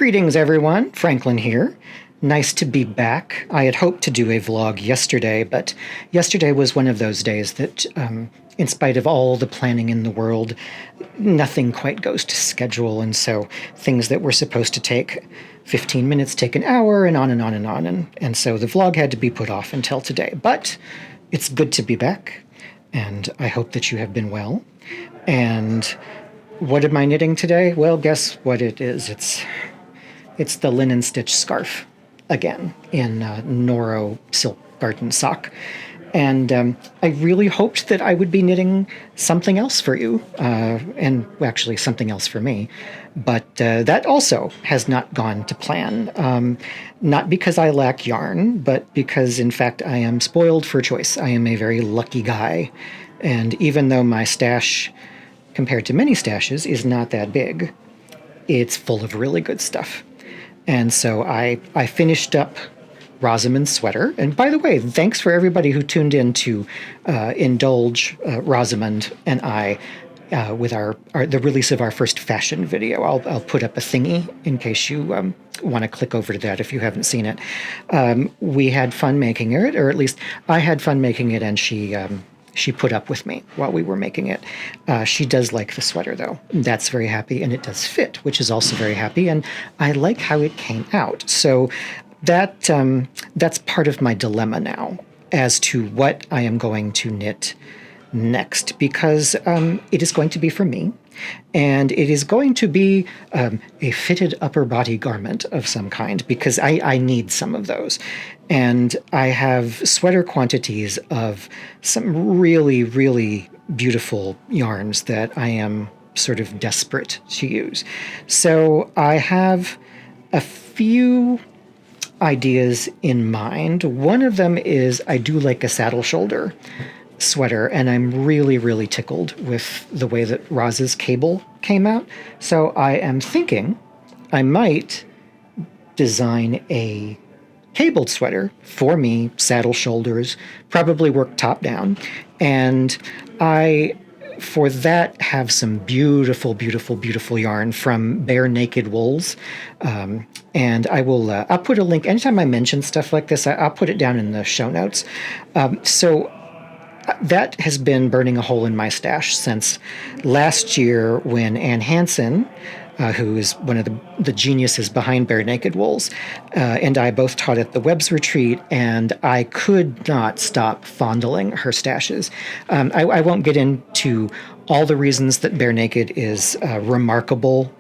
Greetings, everyone. Franklin here. Nice to be back. I had hoped to do a vlog yesterday, but yesterday was one of those days that, in spite of all the planning in the world, nothing quite goes to schedule, and so things that were supposed to take 15 minutes take an hour, and on and on and on, and so the vlog had to be put off until today. But it's good to be back, and I hope that you have been well. And what am I knitting today? Well, guess what it is. It's the linen stitch scarf again in Noro Silk Garden Sock. And I really hoped that I would be knitting something else for you, and actually something else for me. But that also has not gone to plan. Not because I lack yarn, but because, in fact, I am spoiled for choice. I am a very lucky guy. And even though my stash, compared to many stashes, is not that big, it's full of really good stuff. And so I finished up Rosamond's sweater. And by the way, thanks for everybody who tuned in to indulge Rosamond and I with the release of our first fashion video. I'll put up a thingy in case you want to click over to that if you haven't seen it. We had fun making it, or at least I had fun making it, and she put up with me while we were making it. She does like the sweater, though. That's very happy, and it does fit, which is also very happy, and I like how it came out. So that's part of my dilemma now as to what I am going to knit next, because it is going to be for me, and it is going to be a fitted upper body garment of some kind, because I need some of those. And I have sweater quantities of some really, really beautiful yarns that I am sort of desperate to use. So I have a few ideas in mind. One of them is I do like a saddle shoulder sweater, and I'm really, really tickled with the way that Roz's cable came out. So I am thinking I might design a cabled sweater for me, saddle shoulders, probably work top down. And I, for that, have some beautiful, beautiful, beautiful yarn from Bare Naked Wools. And I'll put a link, anytime I mention stuff like this, I'll put it down in the show notes. So that has been burning a hole in my stash since last year when Ann Hansen, who is one of the geniuses behind Bare Naked Wools, and I both taught at the Webb's Retreat, and I could not stop fondling her stashes. I won't get into all the reasons that Bare Naked is remarkable,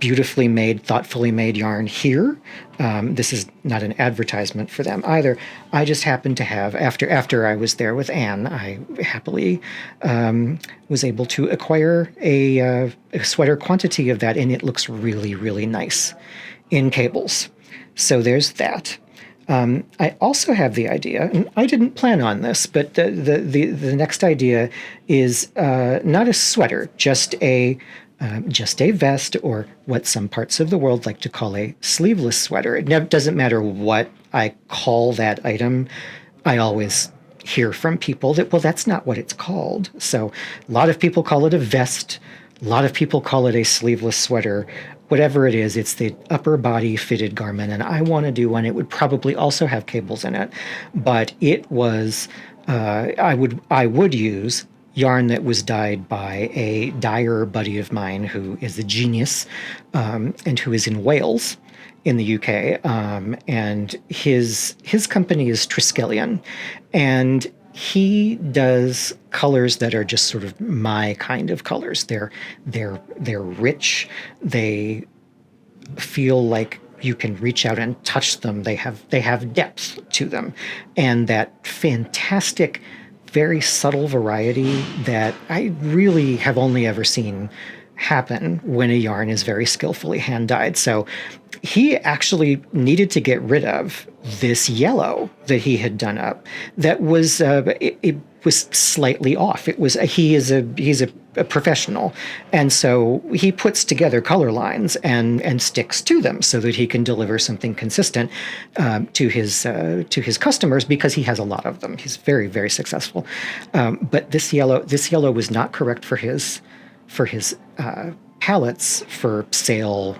beautifully made, thoughtfully made yarn here. This is not an advertisement for them either. I just happened to have, after I was there with Anne, I happily was able to acquire a sweater quantity of that, and it looks really, really nice in cables. So there's that. I also have the idea, and I didn't plan on this, but the next idea is not a sweater, just a vest, or what some parts of the world like to call a sleeveless sweater. It doesn't matter what I call that item. I always hear from people that, well, that's not what it's called. So a lot of people call it a vest. A lot of people call it a sleeveless sweater. Whatever it is, it's the upper body fitted garment, and I want to do one. It would probably also have cables in it, but it was, I would use yarn that was dyed by a dyer buddy of mine who is a genius, and who is in Wales in the UK. And his company is Triskelion, and he does colors that are just sort of my kind of colors. They're rich. They feel like you can reach out and touch them. They have depth to them, and that fantastic, very subtle variety that I really have only ever seen happen when a yarn is very skillfully hand-dyed. So he actually needed to get rid of this yellow that he had done up that was it was slightly off. He's a professional, and so he puts together color lines and sticks to them so that he can deliver something consistent to his customers, because he has a lot of them. He's very, very successful. But this yellow was not correct for his palettes for sale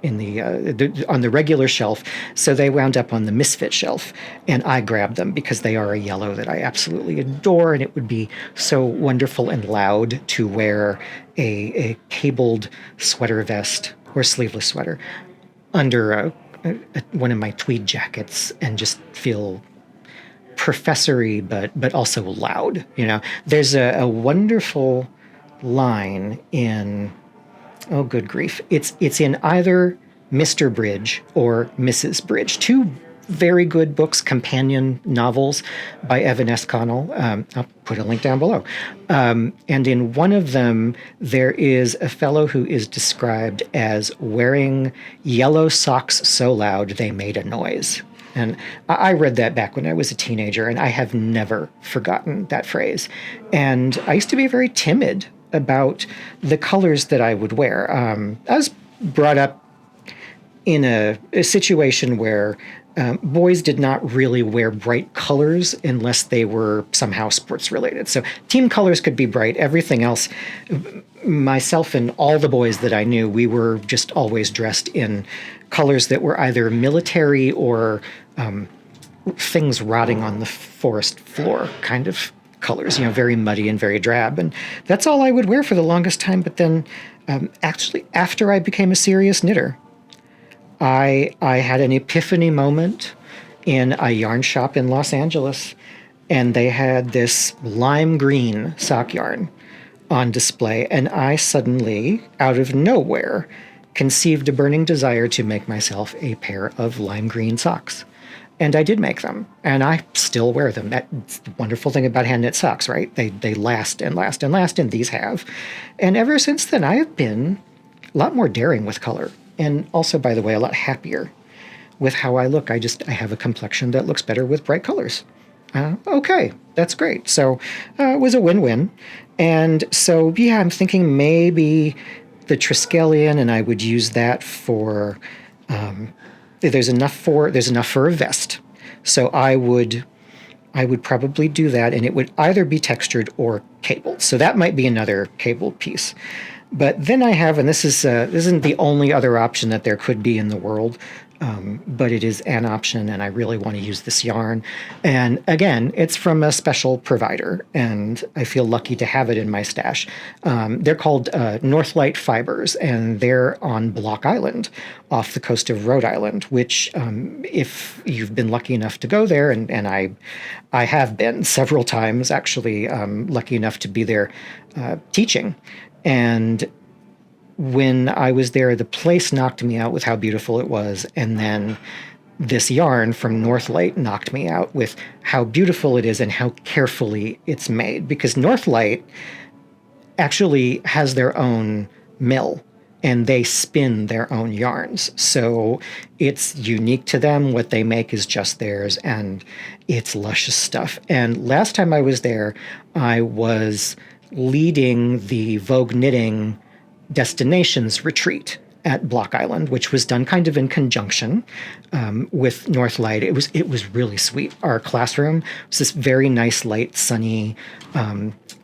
on the regular shelf, so they wound up on the misfit shelf, and I grabbed them because they are a yellow that I absolutely adore, and it would be so wonderful and loud to wear a cabled sweater vest or sleeveless sweater under one of my tweed jackets and just feel professory, but also loud. There's a wonderful line in, oh, good grief. It's in either Mr. Bridge or Mrs. Bridge, two very good books, companion novels by Evan S. Connell. I'll put a link down below. And in one of them, there is a fellow who is described as wearing yellow socks so loud they made a noise. And I read that back when I was a teenager, and I have never forgotten that phrase. And I used to be very timid about the colors that I would wear. I was brought up in a situation where boys did not really wear bright colors unless they were somehow sports related. So team colors could be bright. Everything else, myself and all the boys that I knew, we were just always dressed in colors that were either military or things rotting on the forest floor kind of colors, very muddy and very drab. And that's all I would wear for the longest time. But then actually, after I became a serious knitter, I had an epiphany moment in a yarn shop in Los Angeles, and they had this lime green sock yarn on display, and I suddenly, out of nowhere, conceived a burning desire to make myself a pair of lime green socks. And I did make them, and I still wear them. That's the wonderful thing about hand knit socks, right? They last and last and last, and these have. And ever since then, I have been a lot more daring with color. And also, by the way, a lot happier with how I look. I have a complexion that looks better with bright colors. Okay, that's great. So it was a win-win. And so, yeah, I'm thinking maybe the Triskelion, and I would use that for, there's enough for a vest. So I would probably do that, and it would either be textured or cabled. So that might be another cabled piece. But then I have, and this isn't the only other option that there could be in the world, but it is an option, and I really want to use this yarn. And again, it's from a special provider, and I feel lucky to have it in my stash. They're called Northlight Fibers, and they're on Block Island off the coast of Rhode Island, which if you've been lucky enough to go there, and I have been several times, actually, lucky enough to be there teaching. And when I was there, the place knocked me out with how beautiful it was. And then this yarn from Northlight knocked me out with how beautiful it is and how carefully it's made. Because Northlight actually has their own mill, and they spin their own yarns. So it's unique to them. What they make is just theirs, and it's luscious stuff. And last time I was there, I was leading the Vogue Knitting Destinations retreat at Block Island, which was done kind of in conjunction with Northlight. It was really sweet. Our classroom was this very nice, light, sunny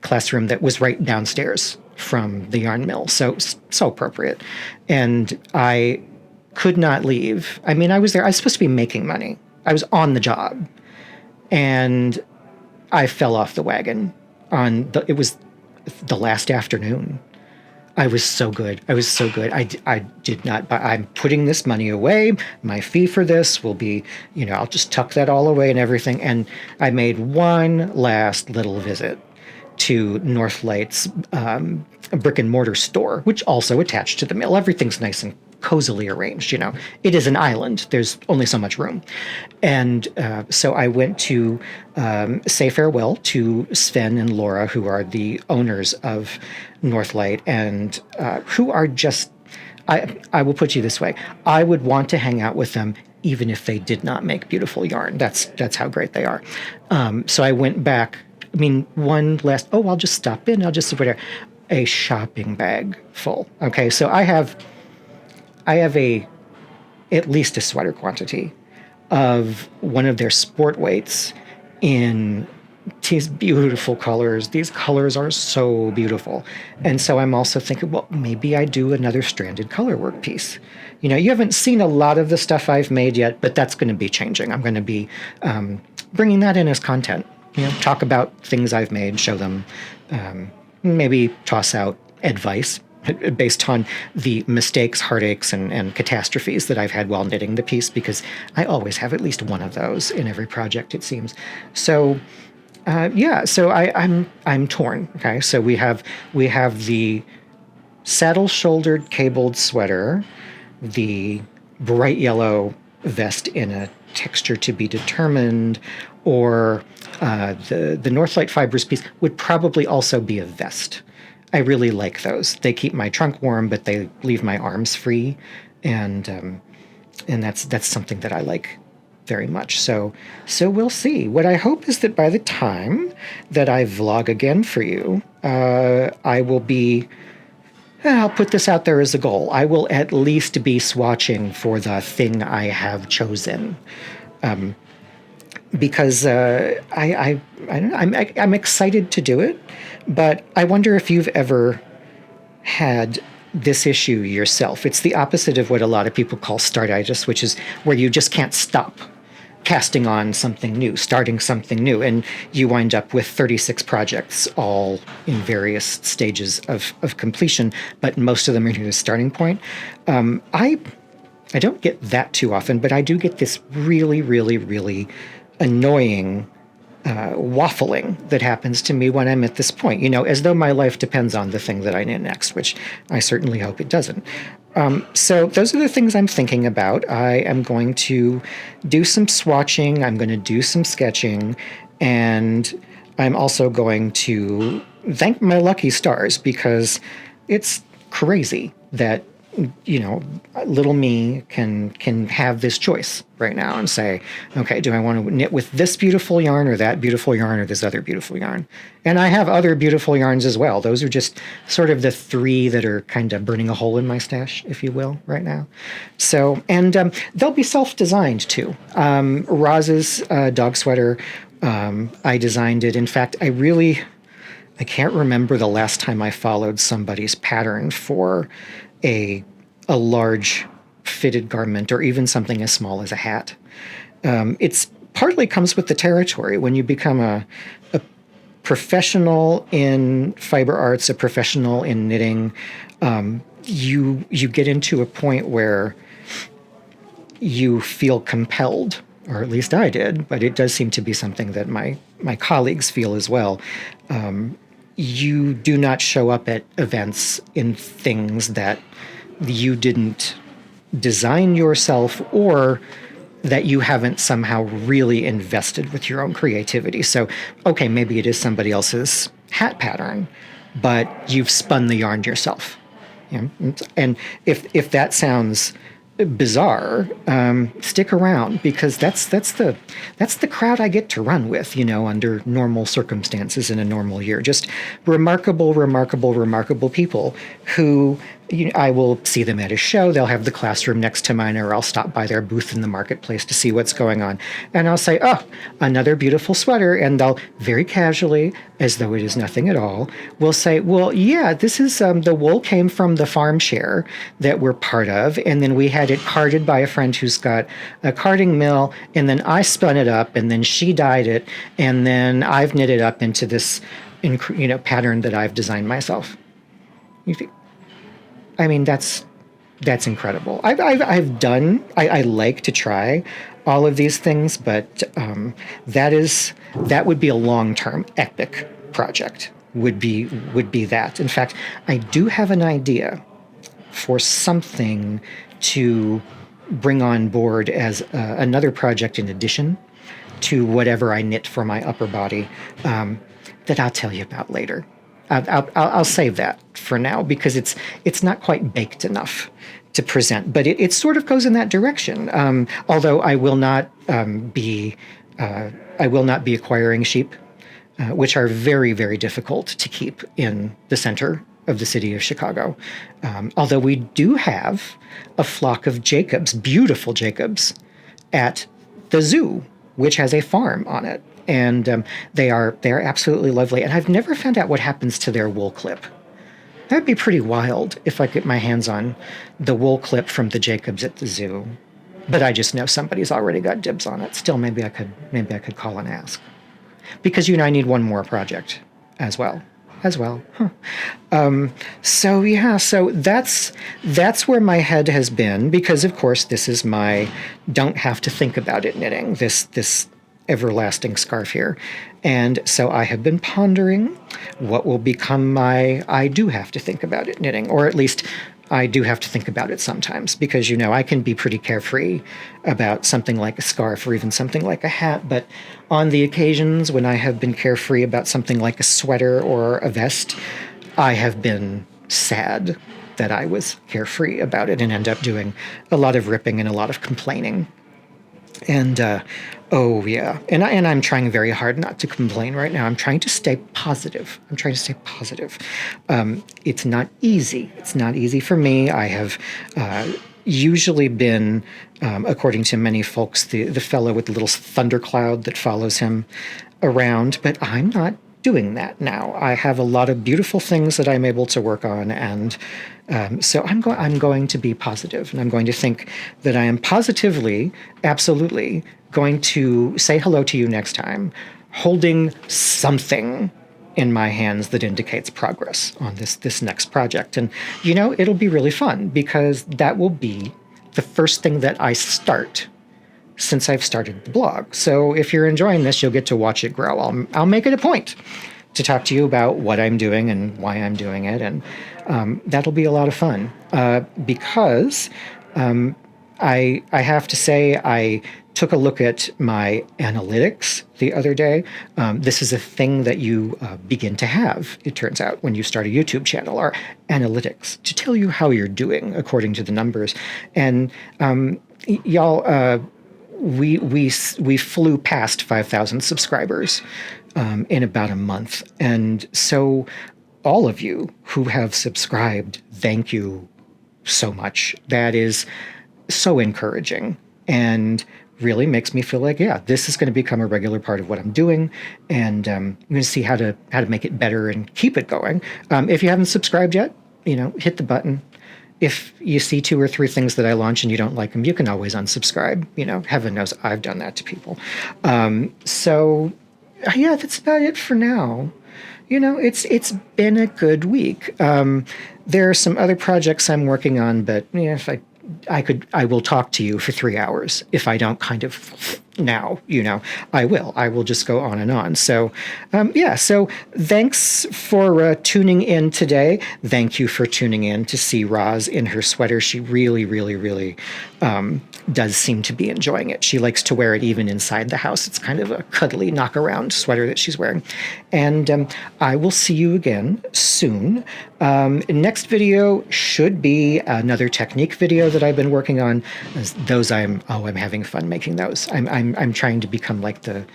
classroom that was right downstairs from the yarn mill. So appropriate. And I could not leave. I mean, I was there. I was supposed to be making money. I was on the job. And I fell off the wagon it was the last afternoon. I was so good. I did not buy. I'm putting this money away. My fee for this will be, I'll just tuck that all away and everything. And I made one last little visit to Northlight's brick and mortar store, which also attached to the mill. Everything's nice and cozily arranged. It is an island. There's only so much room. And so I went to say farewell to Sven and Laura, who are the owners of Northlight, and who are just, I will put you this way, I would want to hang out with them even if they did not make beautiful yarn. That's how great they are. So I went back. I mean, one last, I'll just stop in. I'll just sit there. A shopping bag full. Okay, so I have at least a sweater quantity of one of their sport weights in these beautiful colors. These colors are so beautiful. And so I'm also thinking, well, maybe I do another stranded color work piece. You haven't seen a lot of the stuff I've made yet, but that's going to be changing. I'm going to be bringing that in as content. Talk about things I've made, show them, maybe toss out advice based on the mistakes, heartaches, and catastrophes that I've had while knitting the piece, because I always have at least one of those in every project, it seems. So I'm torn. Okay, so we have the saddle-shouldered cabled sweater, the bright yellow vest in a texture to be determined, or the Northlight Fibers piece would probably also be a vest. I really like those. They keep my trunk warm, but they leave my arms free, and that's something that I like very much. So we'll see. What I hope is that by the time that I vlog again for you, I will be. I'll put this out there as a goal. I will at least be swatching for the thing I have chosen. Because I'm excited to do it, but I wonder if you've ever had this issue yourself. It's the opposite of what a lot of people call startitis, which is where you just can't stop casting on something new, starting something new, and you wind up with 36 projects all in various stages of completion, but most of them are near the starting point. I don't get that too often, but I do get this really, really, really annoying waffling that happens to me when I'm at this point, as though my life depends on the thing that I knit next, which I certainly hope it doesn't. So those are the things I'm thinking about. I am going to do some swatching. I'm going to do some sketching. And I'm also going to thank my lucky stars, because it's crazy that little me can have this choice right now and say, okay, do I want to knit with this beautiful yarn or that beautiful yarn or this other beautiful yarn? And I have other beautiful yarns as well. Those are just sort of the three that are kind of burning a hole in my stash, if you will, right now. So, and they'll be self-designed too. Roz's dog sweater, I designed it. In fact, I can't remember the last time I followed somebody's pattern for a large fitted garment, or even something as small as a hat. It's partly comes with the territory. When you become a professional in fiber arts, a professional in knitting, you get into a point where you feel compelled, or at least I did, but it does seem to be something that my colleagues feel as well. You do not show up at events in things that you didn't design yourself, or that you haven't somehow really invested with your own creativity. So, okay, maybe it is somebody else's hat pattern, but you've spun the yarn yourself. And if that sounds bizarre, stick around, because that's the crowd I get to run with, under normal circumstances in a normal year. Just remarkable people who I will see them at a show. They'll have the classroom next to mine, or I'll stop by their booth in the marketplace to see what's going on. And I'll say, oh, another beautiful sweater. And they'll very casually, as though it is nothing at all, will say, well, yeah, this is the wool came from the farm share that we're part of. And then we had it carded by a friend who's got a carding mill. And then I spun it up, and then she dyed it. And then I've knit it up into this, pattern that I've designed myself. I mean, that's incredible. I like to try all of these things, but that would be a long-term epic project. Would be that. In fact, I do have an idea for something to bring on board as another project in addition to whatever I knit for my upper body, that I'll tell you about later. I'll save that for now, because it's not quite baked enough to present, but it sort of goes in that direction. Although I will not be acquiring sheep, which are very, very difficult to keep in the center of the city of Chicago. Although we do have a flock of Jacobs, beautiful Jacobs, at the zoo which has a farm on it. And they are absolutely lovely. And I've never found out what happens to their wool clip. That'd be pretty wild if I get my hands on the wool clip from the Jacobs at the zoo. But I just know somebody's already got dibs on it. Still, maybe I could call and ask. Because, I need one more project as well. Huh. So that's where my head has been, because of course this is my don't have to think about it knitting, this everlasting scarf here. And so I have been pondering what will become my I do have to think about it knitting, or at least I do have to think about it sometimes, because, I can be pretty carefree about something like a scarf or even something like a hat. But on the occasions when I have been carefree about something like a sweater or a vest, I have been sad that I was carefree about it and end up doing a lot of ripping and a lot of complaining. And, oh yeah. And I'm trying very hard not to complain right now. I'm trying to stay positive. It's not easy. It's not easy for me. I have, usually been, according to many folks, the fellow with the little thundercloud that follows him around, but I'm not doing that now. I have a lot of beautiful things that I'm able to work on, and so I'm going to be positive, and I'm going to think that I am positively, absolutely going to say hello to you next time, holding something in my hands that indicates progress on this next project. And, it'll be really fun, because that will be the first thing that I start since I've started the blog. So if you're enjoying this, you'll get to watch it grow. I'll make it a point to talk to you about what I'm doing and why I'm doing it. And that'll be a lot of fun, because I have to say I took a look at my analytics the other day. This is a thing that you begin to have, it turns out, when you start a YouTube channel, are analytics, to tell you how you're doing according to the numbers. And y'all, we flew past 5,000 subscribers in about a month. And so all of you who have subscribed, thank you so much. That is so encouraging and really makes me feel like, yeah, this is going to become a regular part of what I'm doing, and I'm going to see how to make it better and keep it going. If you haven't subscribed yet, hit the button. If you see 2 or 3 things that I launch and you don't like them, you can always unsubscribe. Heaven knows I've done that to people. So yeah, that's about it for now. It's been a good week. There are some other projects I'm working on, but if I will talk to you for 3 hours if I don't kind of now, I will just go on and on. So, so thanks for tuning in today. Thank you for tuning in to see Roz in her sweater. She really, really, really does seem to be enjoying it. She likes to wear it even inside the house. It's kind of a cuddly knock-around sweater that she's wearing. And I will see you again soon. Next video should be another technique video that I've been working on. Those I'm having fun making those. I'm trying to become like the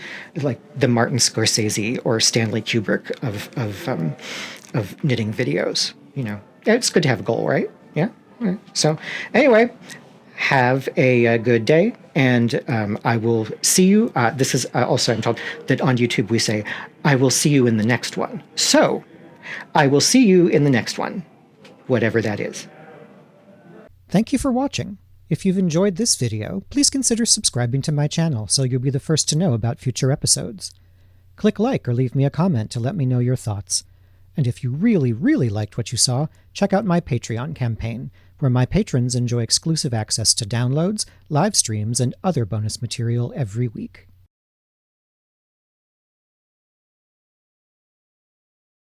Martin Scorsese or Stanley Kubrick of knitting videos. It's good to have a goal, right? Yeah. Right. So anyway, have a good day, and I will see you. This is also, I'm told that on YouTube we say, I will see you in the next one. So I will see you in the next one, whatever that is. Thank you for watching. If you've enjoyed this video, please consider subscribing to my channel so you'll be the first to know about future episodes. Click like or leave me a comment to let me know your thoughts. And if you really, really liked what you saw, check out my Patreon campaign, where my patrons enjoy exclusive access to downloads, live streams, and other bonus material every week.